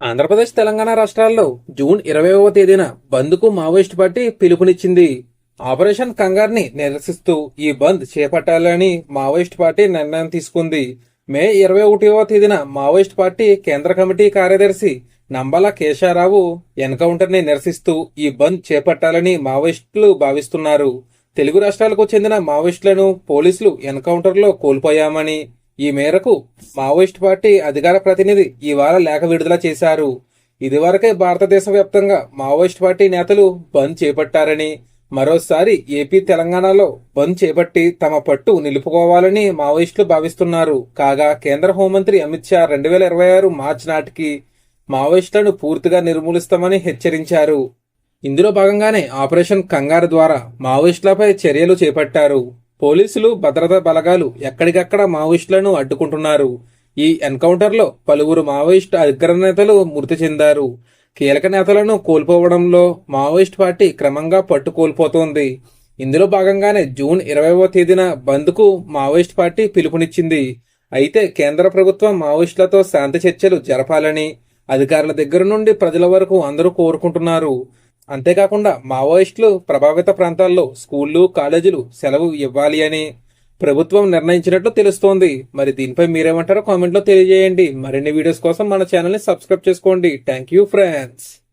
ఆంధ్రప్రదేశ్, తెలంగాణ రాష్ట్రాల్లో జూన్ 20వ తేదీన బంద్కు మావోయిస్టు పార్టీ పిలుపునిచ్చింది. ఆపరేషన్ కంగార్ని నిరసిస్తూ ఈ బంద్ చేపట్టాలని మావోయిస్టు పార్టీ నిర్ణయం తీసుకుంది. మే 21వ తేదీన మావోయిస్టు పార్టీ కేంద్ర కమిటీ కార్యదర్శి నంబల కేశారావు ఎన్కౌంటర్ని నిరసిస్తూ ఈ బంద్ చేపట్టాలని మావోయిస్టులు భావిస్తున్నారు. తెలుగు రాష్ట్రాలకు చెందిన మావోయిస్టులను పోలీసులు ఎన్కౌంటర్లో కోల్పోయామని, ఈ మేరకు మావోయిస్ట్ పార్టీ అధికార ప్రతినిధి ఇవాళ లేఖ విడుదల చేశారు. ఇదివరకే భారతదేశ వ్యాప్తంగా మావోయిస్ట్ పార్టీ నేతలు బంద్ చేపట్టారని, మరోసారి ఏపీ, తెలంగాణలో బంద్ చేపట్టి తమ పట్టు నిలుపుకోవాలని మావోయిస్టులు భావిస్తున్నారు. కాగా కేంద్ర హోంమంత్రి అమిత్ షా 2026 మార్చి నాటికి మావోయిస్టులను పూర్తిగా నిర్మూలిస్తామని హెచ్చరించారు. ఇందులో భాగంగానే ఆపరేషన్ కంగారు ద్వారా మావోయిస్టులపై చర్యలు చేపట్టారు. పోలీసులు, భద్రతా బలగాలు ఎక్కడికక్కడ మావోయిస్టులను అడ్డుకుంటున్నారు. ఈ ఎన్కౌంటర్లో పలువురు మావోయిస్టు అగ్రనేతలు మృతి చెందారు. కీలక నేతలను కోల్పోవడంలో మావోయిస్ట్ పార్టీ క్రమంగా పట్టు కోల్పోతోంది. ఇందులో భాగంగానే జూన్ 20వ తేదీన బంద్కు మావోయిస్ట్ పార్టీ పిలుపునిచ్చింది. అయితే కేంద్ర ప్రభుత్వం మావోయిస్టులతో శాంతి చర్చలు జరపాలని అధికారుల దగ్గర నుండి ప్రజల వరకు అందరూ కోరుకుంటున్నారు. అంతేకాకుండా మావోయిస్టులు ప్రభావిత ప్రాంతాల్లో స్కూళ్లు, కాలేజీలు సెలవు ఇవ్వాలి అని ప్రభుత్వం నిర్ణయించినట్లు తెలుస్తోంది. మరి దీనిపై మీరేమంటారో కామెంట్లో తెలియజేయండి. మరిన్ని వీడియోస్ కోసం మన ఛానల్ని సబ్స్క్రైబ్ చేసుకోండి. Thank you friends.